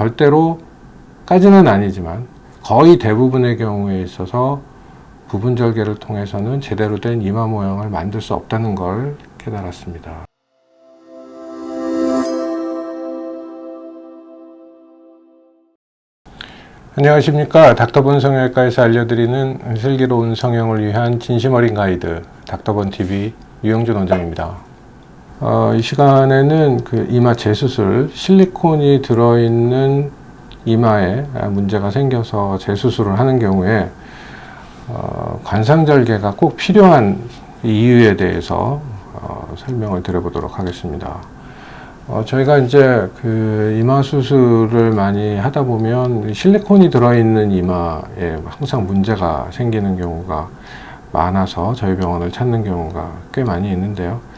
절대로까지는 아니지만 거의 대부분의 경우에 있어서 부분 절개를 통해서는 제대로 된 이마 모양을 만들 수 없다는 걸 깨달았습니다. 안녕하십니까. 닥터본 성형외과에서 알려드리는 슬기로운 성형을 위한 진심 어린 가이드 닥터본TV 유영준 원장입니다. 이 시간에는 그 이마 재수술, 실리콘이 들어있는 이마에 문제가 생겨서 재수술을 하는 경우에 관상절개가 꼭 필요한 이유에 대해서 설명을 드려보도록 하겠습니다. 저희가 이제 그 이마 수술을 많이 하다 보면 실리콘이 들어있는 이마에 항상 문제가 생기는 경우가 많아서 저희 병원을 찾는 경우가 꽤 많이 있는데요.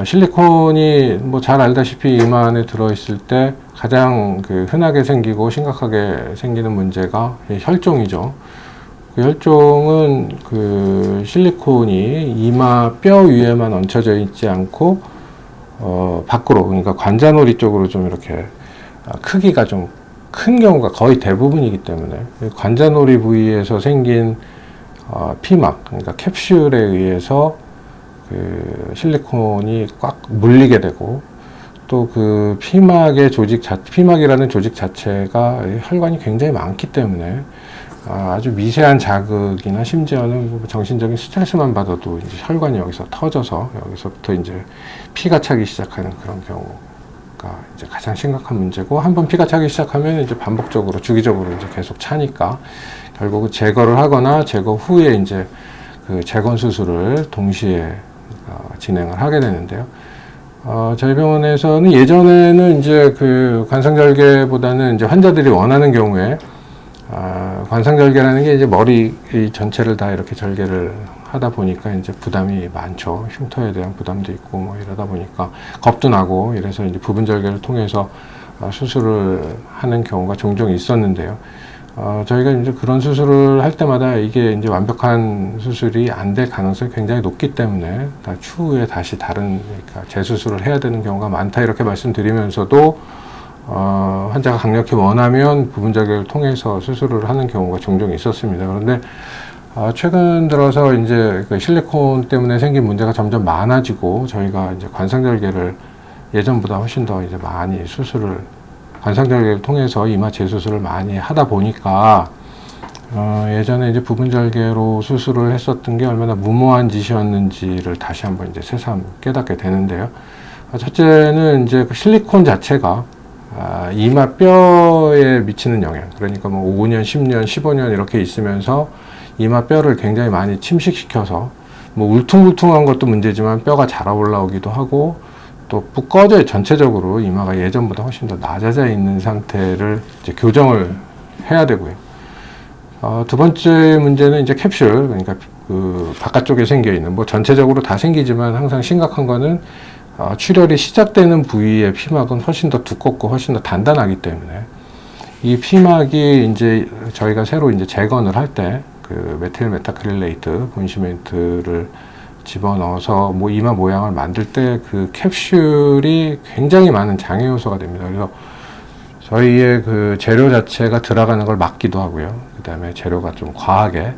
실리콘이 뭐 잘 알다시피 이마 안에 들어있을 때 가장 그 흔하게 생기고 심각하게 생기는 문제가 혈종이죠. 그 혈종은 그 실리콘이 이마 뼈 위에만 얹혀져 있지 않고 밖으로, 그러니까 관자놀이 쪽으로 좀 이렇게 크기가 좀 큰 경우가 거의 대부분이기 때문에 관자놀이 부위에서 생긴 피막, 그러니까 캡슐에 의해서 그 실리콘이 꽉 물리게 되고, 또 그 피막의 피막이라는 조직 자체가 혈관이 굉장히 많기 때문에 아주 미세한 자극이나 심지어는 정신적인 스트레스만 받아도 이제 혈관이 여기서 터져서 여기서부터 이제 피가 차기 시작하는 그런 경우가 이제 가장 심각한 문제고, 한번 피가 차기 시작하면 이제 반복적으로 주기적으로 이제 계속 차니까 결국은 제거를 하거나 제거 후에 이제 그 재건 수술을 동시에 진행을 하게 되는데요. 저희 병원에서는 예전에는 이제 그 관상절개보다는 이제 환자들이 원하는 경우에 관상절개라는 게 이제 머리 전체를 다 이렇게 절개를 하다 보니까 이제 부담이 많죠. 흉터에 대한 부담도 있고 뭐 이러다 보니까 겁도 나고 이래서 이제 부분 절개를 통해서 수술을 하는 경우가 종종 있었는데요. 저희가 이제 그런 수술을 할 때마다 이게 이제 완벽한 수술이 안 될 가능성이 굉장히 높기 때문에 추후에 다시 다른, 그러니까 재수술을 해야 되는 경우가 많다 이렇게 말씀드리면서도 환자가 강력히 원하면 부분 절개를 통해서 수술을 하는 경우가 종종 있었습니다. 그런데 최근 들어서 이제 그 실리콘 때문에 생긴 문제가 점점 많아지고 저희가 이제 관상절개를 예전보다 훨씬 더 이제 많이 관상절개를 통해서 이마 재수술을 많이 하다 보니까 예전에 이제 부분 절개로 수술을 했었던 게 얼마나 무모한 짓이었는지를 다시 한번 이제 새삼 깨닫게 되는데요. 첫째는 이제 그 실리콘 자체가 이마 뼈에 미치는 영향, 그러니까 뭐 5년, 10년, 15년 이렇게 있으면서 이마 뼈를 굉장히 많이 침식시켜서 뭐 울퉁불퉁한 것도 문제지만 뼈가 자라 올라오기도 하고 또 푹 꺼져 전체적으로 이마가 예전보다 훨씬 더 낮아져 있는 상태를 이제 교정을 해야 되고요. 두 번째 문제는 이제 캡슐, 그러니까 그 바깥쪽에 생겨 있는, 뭐 전체적으로 다 생기지만 항상 심각한 거는 출혈이 시작되는 부위의 피막은 훨씬 더 두껍고 훨씬 더 단단하기 때문에 이 피막이 이제 저희가 새로 이제 재건을 할 때 그 메틸 메타크릴레이트 본시멘트를 집어넣어서 뭐 이마 모양을 만들 때 그 캡슐이 굉장히 많은 장애 요소가 됩니다. 그래서 저희의 그 재료 자체가 들어가는 걸 막기도 하고요. 그 다음에 재료가 좀 과하게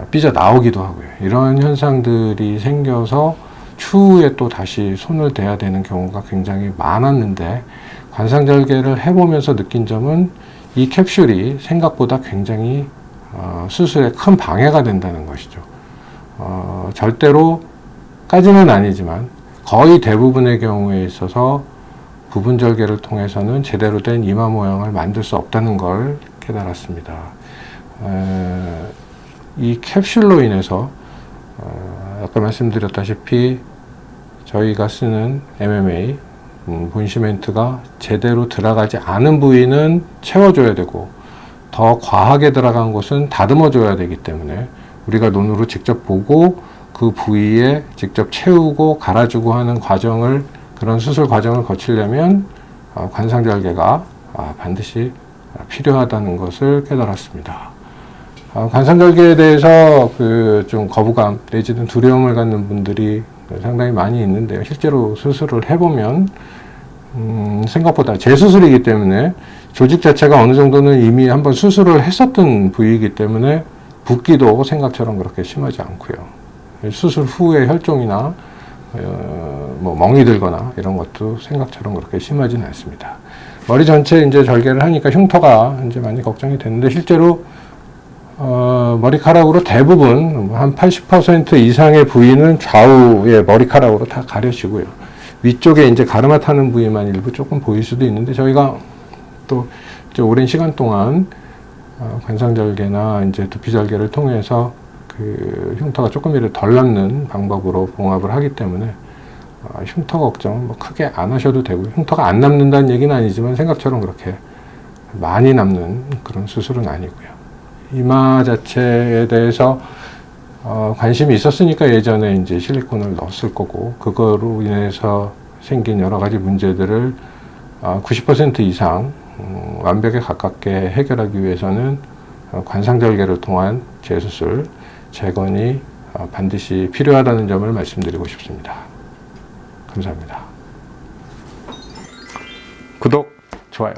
삐져 나오기도 하고요. 이런 현상들이 생겨서 추후에 또 다시 손을 대야 되는 경우가 굉장히 많았는데, 관상절개를 해보면서 느낀 점은 이 캡슐이 생각보다 굉장히 수술에 큰 방해가 된다는 것이죠. 절대로까지는 아니지만 거의 대부분의 경우에 있어서 부분 절개를 통해서는 제대로 된 이마 모양을 만들 수 없다는 걸 깨달았습니다. 이 캡슐로 인해서 아까 말씀드렸다시피 저희가 쓰는 MMA 본시멘트가 제대로 들어가지 않은 부위는 채워줘야 되고, 더 과하게 들어간 곳은 다듬어줘야 되기 때문에 우리가 눈으로 직접 보고 그 부위에 직접 채우고 갈아주고 하는 그런 수술 과정을 거치려면 관상절개가 반드시 필요하다는 것을 깨달았습니다. 관상절개에 대해서 좀 거부감 내지는 두려움을 갖는 분들이 상당히 많이 있는데요. 실제로 수술을 해보면 생각보다 재수술이기 때문에 조직 자체가 어느 정도는 이미 한번 수술을 했었던 부위이기 때문에 붓기도 생각처럼 그렇게 심하지 않고요. 수술 후에 혈종이나 뭐 멍이 들거나 이런 것도 생각처럼 그렇게 심하지는 않습니다. 머리 전체 이제 절개를 하니까 흉터가 이제 많이 걱정이 됐는데 실제로 머리카락으로 대부분 한 80% 이상의 부위는 좌우의 머리카락으로 다 가려지고요. 위쪽에 이제 가르마 타는 부위만 일부 조금 보일 수도 있는데 저희가 또 이제 오랜 시간 동안 관상절개나 이제 두피절개를 통해서 그 흉터가 조금이라도 덜 남는 방법으로 봉합을 하기 때문에 흉터 걱정 뭐 크게 안 하셔도 되고요. 흉터가 안 남는다는 얘기는 아니지만 생각처럼 그렇게 많이 남는 그런 수술은 아니고요. 이마 자체에 대해서 관심이 있었으니까 예전에 이제 실리콘을 넣었을 거고 그거로 인해서 생긴 여러 가지 문제들을 90% 이상 완벽에 가깝게 해결하기 위해서는 관상절개를 통한 재수술, 재건이 반드시 필요하다는 점을 말씀드리고 싶습니다. 감사합니다. 구독, 좋아요.